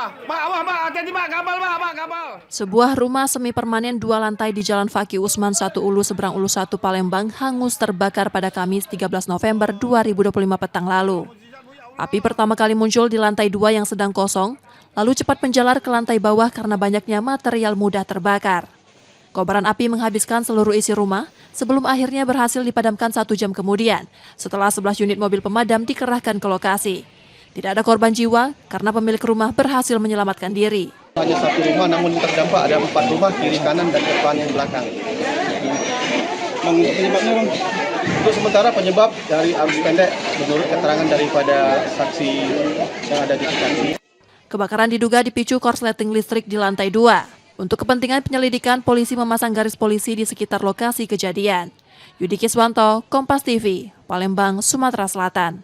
Pak, hati-hati Pak, kapal. Sebuah rumah semi permanen 2 lantai di Jalan Fakih Usman 1 Ulu seberang Ulu 1 Palembang hangus terbakar pada Kamis 13 November 2025 petang lalu. Api pertama kali muncul di lantai 2 yang sedang kosong, lalu cepat menjalar ke lantai bawah karena banyaknya material mudah terbakar. Kobaran api menghabiskan seluruh isi rumah sebelum akhirnya berhasil dipadamkan 1 jam kemudian setelah 11 unit mobil pemadam dikerahkan ke lokasi. Tidak ada korban jiwa karena pemilik rumah berhasil menyelamatkan diri. Hanya 1 rumah, namun terdampak ada 4 rumah, kiri, kanan, dan depan yang belakang. Penyebabnya, Bang? Untuk sementara penyebab dari arus pendek menurut keterangan daripada saksi yang ada di lokasi. Kebakaran diduga dipicu korsleting listrik di lantai 2. Untuk kepentingan penyelidikan, polisi memasang garis polisi di sekitar lokasi kejadian. Yudi Kiswanto, Kompas TV, Palembang, Sumatera Selatan.